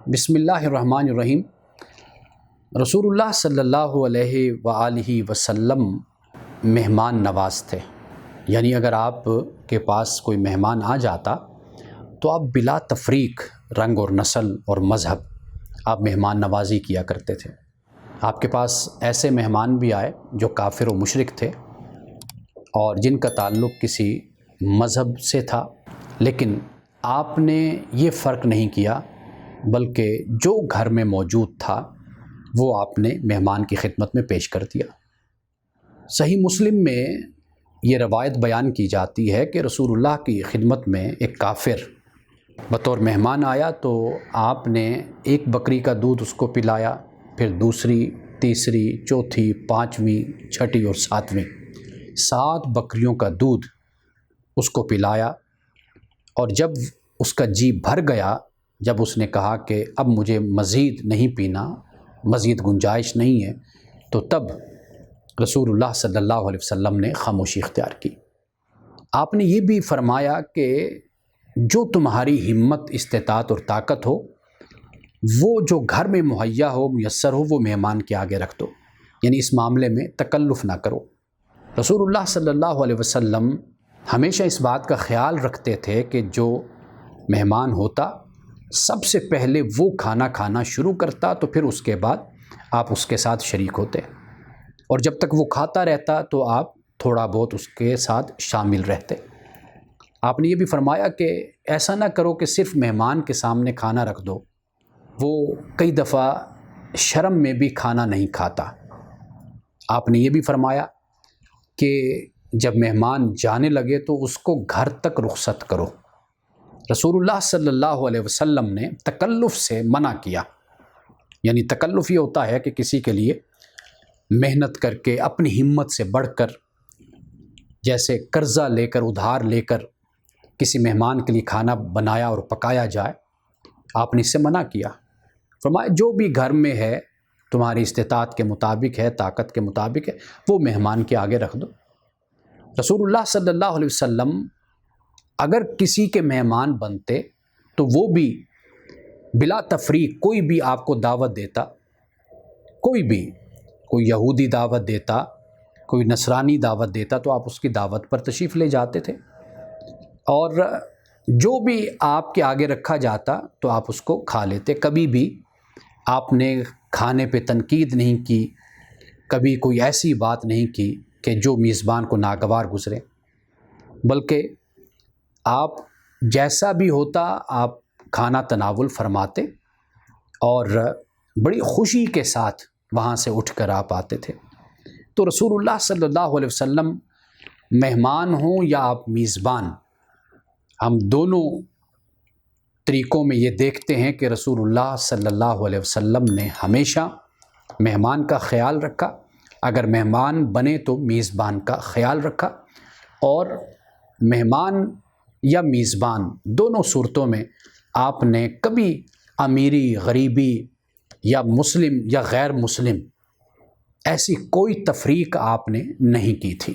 بسم اللہ الرحمن الرحیم۔ رسول اللہ صلی اللہ علیہ وآلہ وسلم مہمان نواز تھے، یعنی اگر آپ کے پاس کوئی مہمان آ جاتا تو آپ بلا تفریق رنگ اور نسل اور مذہب آپ مہمان نوازی کیا کرتے تھے۔ آپ کے پاس ایسے مہمان بھی آئے جو کافر و مشرک تھے اور جن کا تعلق کسی مذہب سے تھا، لیکن آپ نے یہ فرق نہیں کیا، بلکہ جو گھر میں موجود تھا وہ آپ نے مہمان کی خدمت میں پیش کر دیا۔ صحیح مسلم میں یہ روایت بیان کی جاتی ہے کہ رسول اللہ کی خدمت میں ایک کافر بطور مہمان آیا تو آپ نے ایک بکری کا دودھ اس کو پلایا، پھر دوسری، تیسری، چوتھی، پانچویں، چھٹی اور ساتویں 7 بکریوں کا دودھ اس کو پلایا، اور جب اس کا جی بھر گیا، جب اس نے کہا کہ اب مجھے مزید نہیں پینا، مزید گنجائش نہیں ہے، تو تب رسول اللہ صلی اللہ علیہ وسلم نے خاموشی اختیار کی۔ آپ نے یہ بھی فرمایا کہ جو تمہاری ہمت، استطاعت اور طاقت ہو، وہ جو گھر میں مہیا ہو، میسر ہو، وہ مہمان کے آگے رکھ دو، یعنی اس معاملے میں تکلف نہ کرو۔ رسول اللہ صلی اللہ علیہ وسلم ہمیشہ اس بات کا خیال رکھتے تھے کہ جو مہمان ہوتا سب سے پہلے وہ کھانا شروع کرتا، تو پھر اس کے بعد آپ اس کے ساتھ شریک ہوتے، اور جب تک وہ کھاتا رہتا تو آپ تھوڑا بہت اس کے ساتھ شامل رہتے۔ آپ نے یہ بھی فرمایا کہ ایسا نہ کرو کہ صرف مہمان کے سامنے کھانا رکھ دو، وہ کئی دفعہ شرم میں بھی کھانا نہیں کھاتا۔ آپ نے یہ بھی فرمایا کہ جب مہمان جانے لگے تو اس کو گھر تک رخصت کرو۔ رسول اللہ صلی اللہ علیہ وسلم نے تکلف سے منع کیا، یعنی تکلف یہ ہوتا ہے کہ کسی کے لیے محنت کر کے اپنی ہمت سے بڑھ کر، جیسے قرضہ لے کر، ادھار لے کر کسی مہمان کے لیے کھانا بنایا اور پکایا جائے، آپ نے اس سے منع کیا۔ فرمایا جو بھی گھر میں ہے، تمہاری استطاعت کے مطابق ہے، طاقت کے مطابق ہے، وہ مہمان کے آگے رکھ دو۔ رسول اللہ صلی اللہ علیہ وسلم اگر کسی کے مہمان بنتے تو وہ بھی بلا تفریق کوئی بھی آپ کو دعوت دیتا، کوئی یہودی دعوت دیتا، کوئی نصرانی دعوت دیتا، تو آپ اس کی دعوت پر تشریف لے جاتے تھے، اور جو بھی آپ کے آگے رکھا جاتا تو آپ اس کو کھا لیتے۔ کبھی بھی آپ نے کھانے پہ تنقید نہیں کی، کبھی کوئی ایسی بات نہیں کی کہ جو میزبان کو ناگوار گزرے، بلکہ آپ جیسا بھی ہوتا آپ کھانا تناول فرماتے اور بڑی خوشی کے ساتھ وہاں سے اٹھ کر آپ آتے تھے۔ تو رسول اللہ صلی اللہ علیہ وسلم مہمان ہوں یا آپ میزبان، ہم دونوں طریقوں میں یہ دیکھتے ہیں کہ رسول اللہ صلی اللہ علیہ وسلم نے ہمیشہ مہمان کا خیال رکھا، اگر مہمان بنے تو میزبان کا خیال رکھا، اور مہمان یا میزبان دونوں صورتوں میں آپ نے کبھی امیری، غریبی یا مسلم یا غیر مسلم ایسی کوئی تفریق آپ نے نہیں کی تھی۔